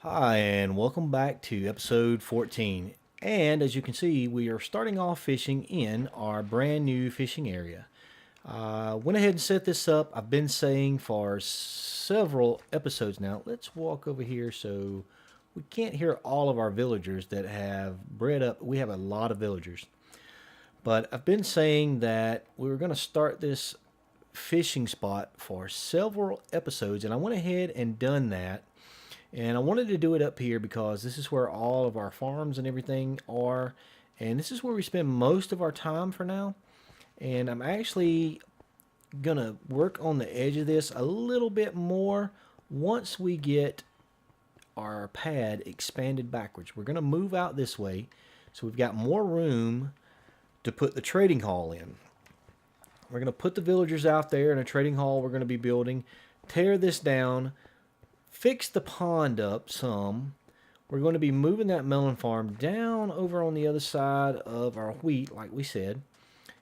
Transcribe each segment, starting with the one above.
Hi, and welcome back to episode 14. And as you can see, we are starting off fishing in our brand new fishing area. Went ahead and set this up. I've been saying for several episodes now. Let's walk over here so we can't hear all of our villagers that have bred up. We have a lot of villagers. But I've been saying that we were going to start this fishing spot for several episodes, and I went ahead and done that. And I wanted to do it up here because this is where all of our farms and everything are. And this is where we spend most of our time for now. And I'm actually going to work on the edge of this a little bit more once we get our pad expanded backwards. We're going to move out this way so we've got more room to put the trading hall in. We're going to put the villagers out there in a trading hall we're going to be building, tear this down, fix the pond up some. We're going to be moving that melon farm down over on the other side of our wheat, like we said.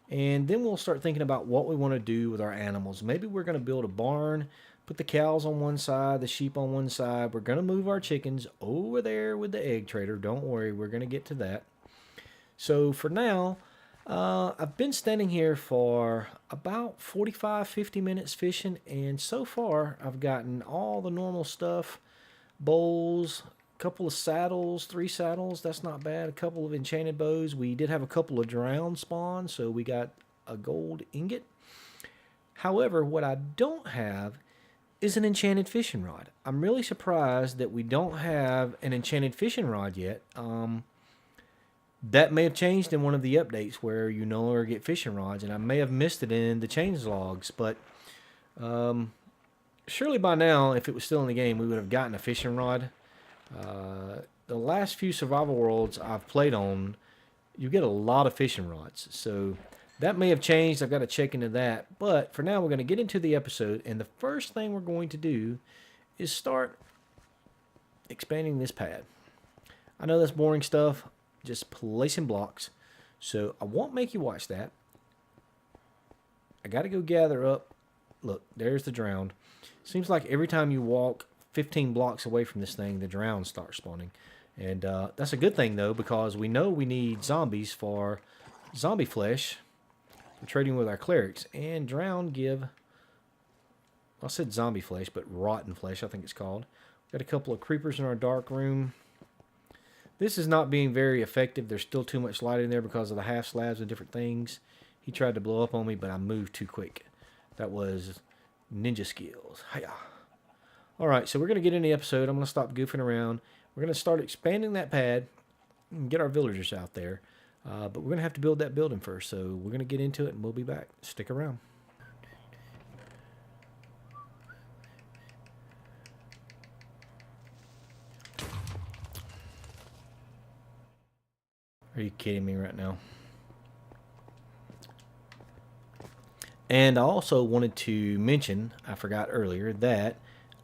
And then we'll start thinking about what we want to do with our animals. Maybe we're going to build a barn, put the cows on one side, the sheep on one side. We're going to move our chickens over there with the egg trader. Don't worry, we're going to get to that. So for now, I've been standing here for about 45-50 minutes fishing, and so far I've gotten all the normal stuff: bowls, a couple of saddles, 3 saddles, that's not bad, a couple of enchanted bows. We did have a couple of drowned spawns, so we got a gold ingot. However, what I don't have is an enchanted fishing rod. I'm really surprised that we don't have an enchanted fishing rod yet. That may have changed in one of the updates where you no longer get fishing rods, and I may have missed it in the change logs, but surely by now, if it was still in the game, we would have gotten a fishing rod. The last few survival worlds I've played on, you get a lot of fishing rods, so that may have changed. I've got to check into that, but for now, we're going to get into the episode, and the first thing we're going to do is start expanding this pad. I know that's boring stuff, just placing blocks, so I won't make you watch that. I got to go gather up. Look, there's the drowned. Seems like every time you walk 15 blocks away from this thing, the drowned start spawning. And that's a good thing, though, because we know we need zombies for zombie flesh for trading with our clerics. And drowned give, I said zombie flesh, but rotten flesh, I think it's called. Got a couple of creepers in our dark room. This is not being very effective. There's still too much light in there because of the half slabs and different things. He tried to blow up on me, but I moved too quick. That was ninja skills. Hiya. Alright, so we're going to get in the episode. I'm going to stop goofing around. We're going to start expanding that pad and get our villagers out there. But we're going to have to build that building first. So we're going to get into it and we'll be back. Stick around. Are you kidding me right now? And I also wanted to mention, I forgot earlier, that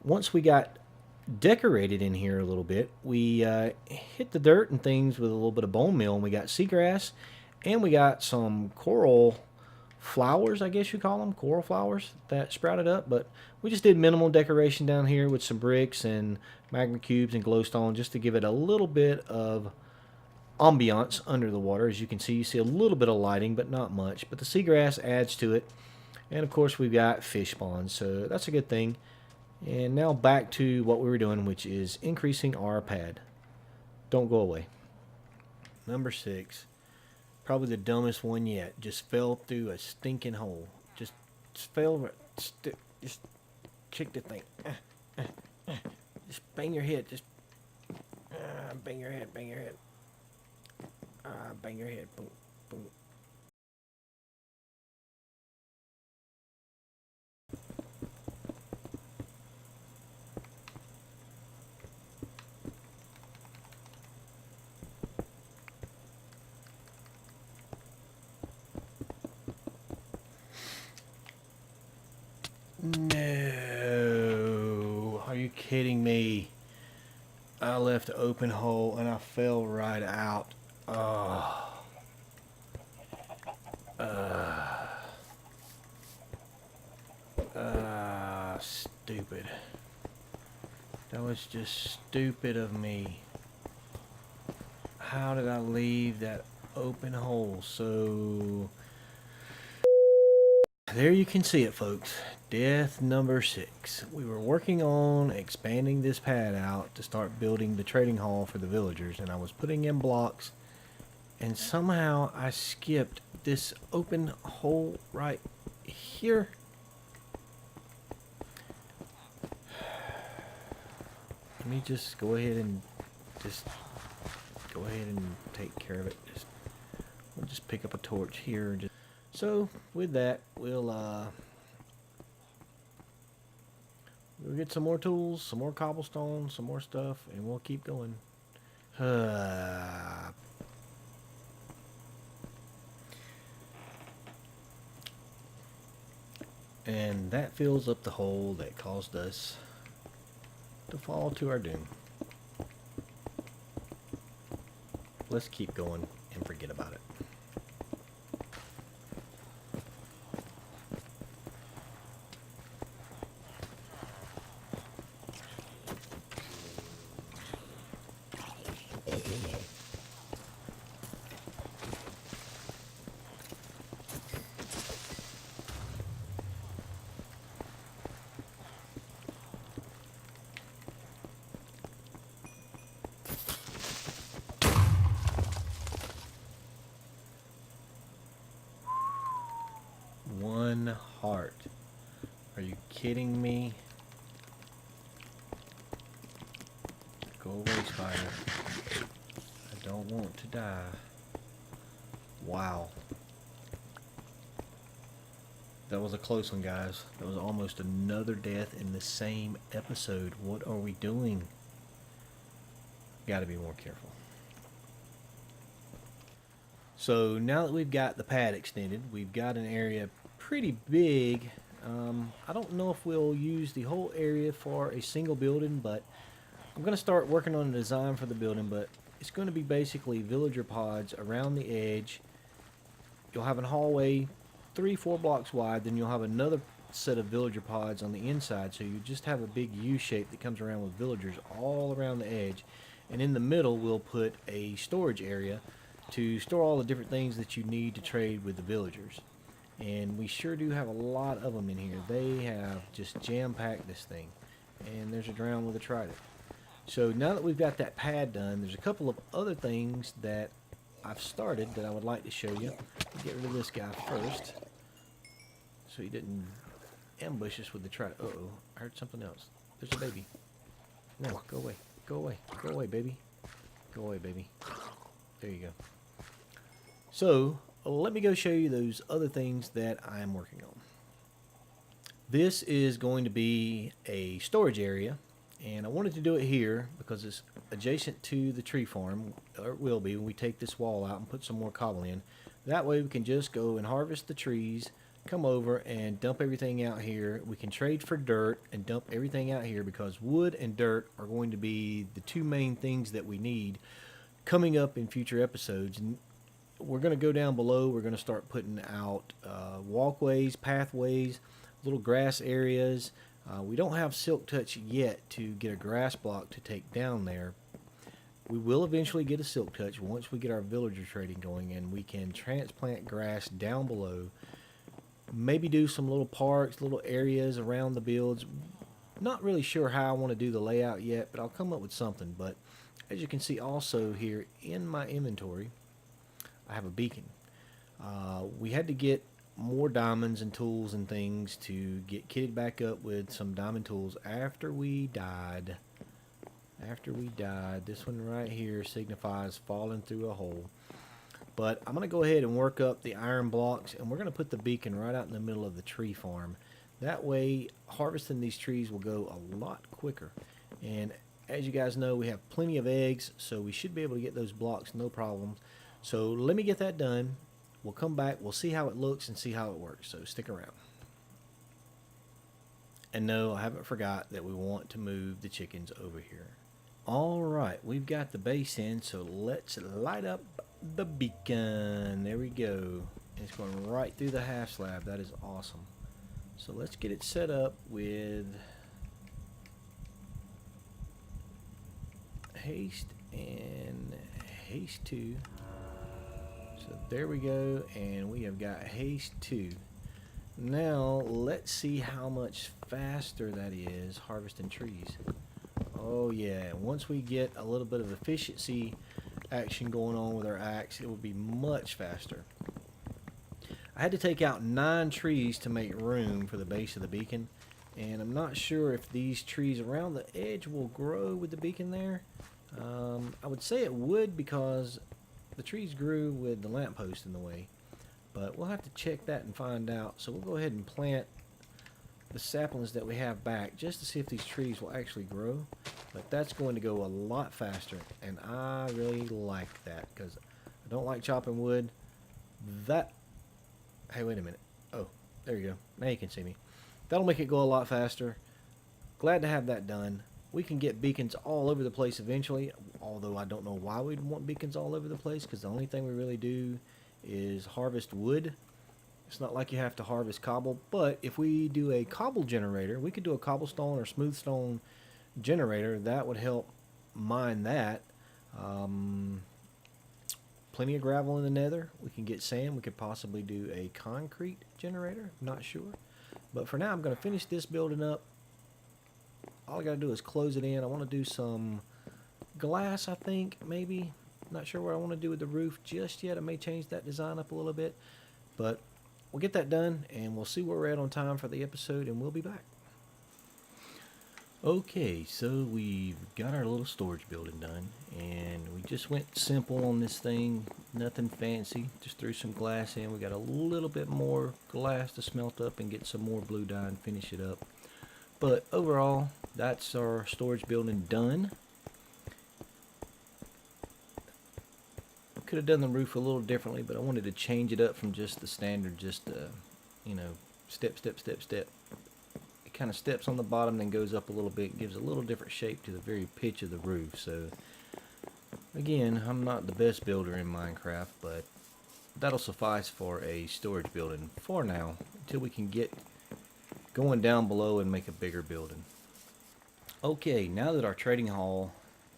once we got decorated in here a little bit, we hit the dirt and things with a little bit of bone meal, and we got seagrass, and we got some coral flowers, I guess you call them, coral flowers that sprouted up. But we just did minimal decoration down here with some bricks and magma cubes and glowstone just to give it a little bit of ambiance under the water. As you see a little bit of lighting, but not much. But the seagrass adds to it. And of course we've got fish spawns, so that's a good thing. And now back to what we were doing, which is increasing our pad. Don't go away. Number 6. Probably the dumbest one yet. Just fell through a stinking hole. Just fell. Just kick the thing. Just bang your head. Just bang your head. Bang your head. Bang your head. Boom. Boom. No. Are you kidding me? I left an open hole and I fell right out. Oh. Stupid. That was just stupid of me. How did I leave that open hole? So there you can see it, folks. Death number 6. We were working on expanding this pad out to start building the trading hall for the villagers, and I was putting in blocks, and somehow I skipped this open hole right here. Let me just go ahead and take care of it. We'll just pick up a torch here and so with that we'll get some more tools, some more cobblestone, some more stuff, and we'll keep going. And that fills up the hole that caused us to fall to our doom. Let's keep going and forget about it. One heart. Are you kidding me? Go away, spider. I don't want to die. Wow. That was a close one, guys. That was almost another death in the same episode. What are we doing? Gotta be more careful. So now that we've got the pad extended, we've got an area pretty big. I don't know if we'll use the whole area for a single building, but I'm going to start working on a design for the building, but it's going to be basically villager pods around the edge. You'll have a hallway 3-4 blocks wide, then you'll have another set of villager pods on the inside, so you just have a big U shape that comes around with villagers all around the edge. And in the middle we'll put a storage area to store all the different things that you need to trade with the villagers. And we sure do have a lot of them in here. They have just jam-packed this thing. And there's a drown with a trident. So now that we've got that pad done, there's a couple of other things that I've started that I would like to show you. Get rid of this guy first, so he didn't ambush us with the trident. Uh-oh, I heard something else. There's a baby. No, go away. Go away. Go away, baby. Go away, baby. There you go. So, let me go show you those other things that I'm working on. This is going to be a storage area, and I wanted to do it here because it's adjacent to the tree farm, or it will be when we take this wall out and put some more cobble in. That way we can just go and harvest the trees, come over and dump everything out here. We can trade for dirt and dump everything out here because wood and dirt are going to be the two main things that we need coming up in future episodes. And we're going to go down below. We're going to start putting out walkways, pathways, little grass areas. We don't have silk touch yet to get a grass block to take down there. We will eventually get a silk touch once we get our villager trading going, and we can transplant grass down below. Maybe do some little parks, little areas around the builds. Not really sure how I want to do the layout yet, but I'll come up with something. But as you can see also here in my inventory, I have a beacon. We had to get more diamonds and tools and things to get kitted back up with some diamond tools after we died. This one right here signifies falling through a hole. But I'm going to go ahead and work up the iron blocks, and we're going to put the beacon right out in the middle of the tree farm. That way harvesting these trees will go a lot quicker. And as you guys know, we have plenty of eggs, so we should be able to get those blocks no problem. So let me get that done. We'll come back, we'll see how it looks and see how it works, so stick around. And no, I haven't forgot that we want to move the chickens over here. Alright, we've got the base in, so let's light up the beacon. There we go. It's going right through the half slab. That is awesome. So let's get it set up with haste and haste 2. So there we go, and we have got haste 2. Now let's see how much faster that is harvesting trees. Oh yeah, once we get a little bit of efficiency action going on with our axe, it will be much faster. I had to take out 9 trees to make room for the base of the beacon, and I'm not sure if these trees around the edge will grow with the beacon there. I would say it would, because the trees grew with the lamppost in the way, but we'll have to check that and find out. So we'll go ahead and plant the saplings that we have back just to see if these trees will actually grow. But that's going to go a lot faster, and I really like that, because I don't like chopping wood. Hey, wait a minute. Oh, there you go. Now you can see me. That'll make it go a lot faster. Glad to have that done. We can get beacons all over the place eventually, although I don't know why we'd want beacons all over the place, because the only thing we really do is harvest wood. It's not like you have to harvest cobble, but if we do a cobble generator, we could do a cobblestone or smooth stone generator. That would help mine that. Plenty of gravel in the nether. We can get sand. We could possibly do a concrete generator. Not sure. But for now, I'm going to finish this building up. All I got to do is close it in. I want to do some glass, I think, maybe. Not sure what I want to do with the roof just yet. I may change that design up a little bit. But we'll get that done, and we'll see where we're at on time for the episode, and we'll be back. Okay, so we've got our little storage building done, and we just went simple on this thing. Nothing fancy. Just threw some glass in. We got a little bit more glass to smelt up and get some more blue dye and finish it up. But overall, that's our storage building done. Could have done the roof a little differently, but I wanted to change it up from just the standard, you know, step, step, step, step. It kind of steps on the bottom, then goes up a little bit, gives a little different shape to the very pitch of the roof. So, again, I'm not the best builder in Minecraft, but that'll suffice for a storage building for now, until we can get going down below and make a bigger building. Okay, now that our trading hall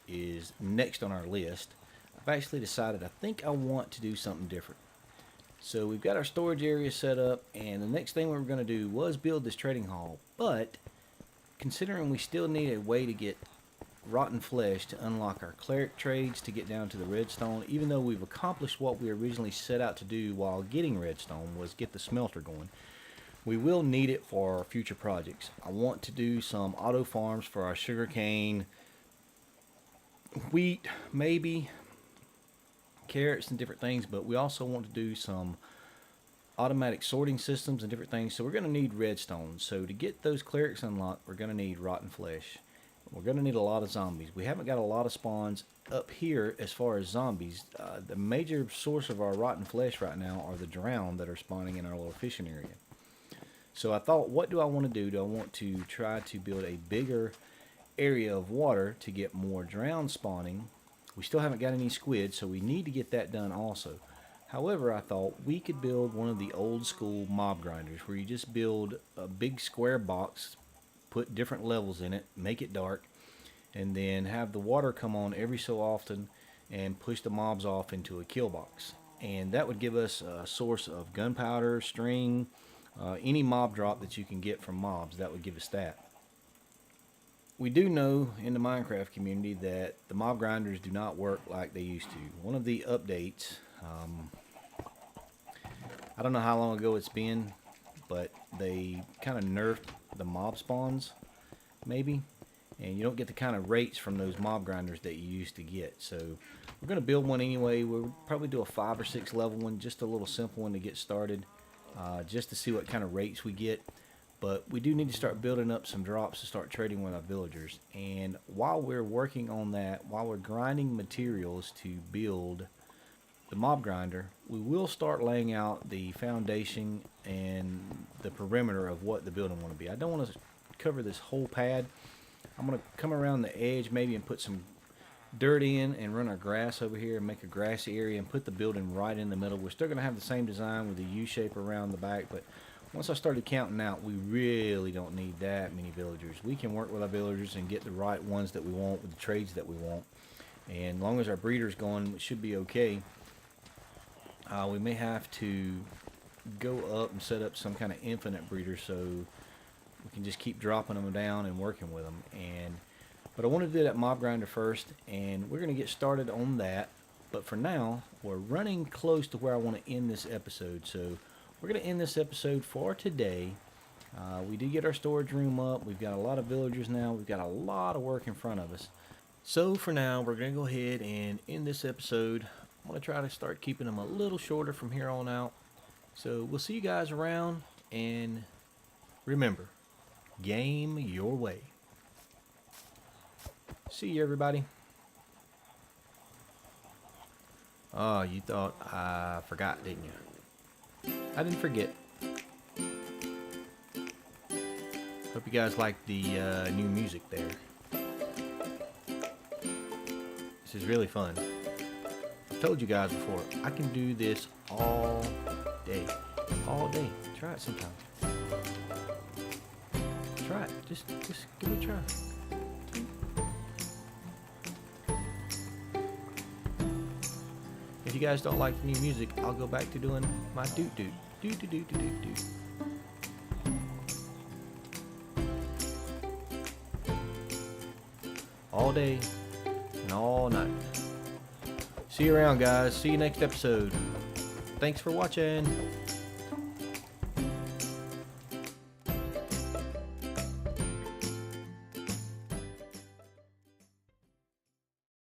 is next on our list, I've actually decided I think I want to do something different. So we've got our storage area set up, and the next thing we were going to do was build this trading hall. But considering we still need a way to get rotten flesh to unlock our cleric trades to get down to the redstone, even though we've accomplished what we originally set out to do while getting redstone, was get the smelter going, we will need it for our future projects. I want to do some auto farms for our sugarcane, wheat, maybe carrots and different things, but we also want to do some automatic sorting systems and different things. So we're going to need redstone. So to get those clerics unlocked, we're going to need rotten flesh. We're going to need a lot of zombies. We haven't got a lot of spawns up here as far as zombies. The major source of our rotten flesh right now are the drowned that are spawning in our little fishing area. So I thought, what do I want to do? Do I want to try to build a bigger area of water to get more drowned spawning? We still haven't got any squid, so we need to get that done also. However, I thought we could build one of the old school mob grinders, where you just build a big square box, put different levels in it, make it dark, and then have the water come on every so often and push the mobs off into a kill box. And that would give us a source of gunpowder, string, any mob drop that you can get from mobs. That would give us that. We do know in the Minecraft community that the mob grinders do not work like they used to. One of the updates, I don't know how long ago it's been, but they kind of nerfed the mob spawns, maybe, and you don't get the kind of rates from those mob grinders that you used to get. So we're going to build one anyway. We'll probably do a 5 or 6 level one, just a little simple one to get started, just to see what kind of rates we get. But we do need to start building up some drops to start trading with our villagers. And while we're working on that, while we're grinding materials to build the mob grinder, we will start laying out the foundation and the perimeter of what the building want to be. I don't want to cover this whole pad. I'm going to come around the edge maybe and put some dirt in and run our grass over here and make a grassy area and put the building right in the middle. We're still going to have the same design with the U shape around the back, but once I started counting out, we really don't need that many villagers. We can work with our villagers and get the right ones that we want with the trades that we want. And as long as our breeder's going, it should be okay. We may have to go up and set up some kind of infinite breeder so we can just keep dropping them down and working with them. But I want to do that mob grinder first, and we're going to get started on that. But for now, we're running close to where I want to end this episode, so we're going to end this episode for today. We did get our storage room up. We've got a lot of villagers now. We've got a lot of work in front of us. So for now, we're going to go ahead and end this episode. I'm going to try to start keeping them a little shorter from here on out. So we'll see you guys around, and remember, game your way. See you, everybody. Oh, you thought I forgot, didn't you? I didn't forget. Hope you guys like the new music there. This is really fun. I've told you guys before, I can do this all day. All day. Try it sometime. Try it. Just give it a try. If you guys don't like the new music, I'll go back to doing my doot doot. Doot doot doot doot doot. All day and all night. See you around, guys. See you next episode. Thanks for watching.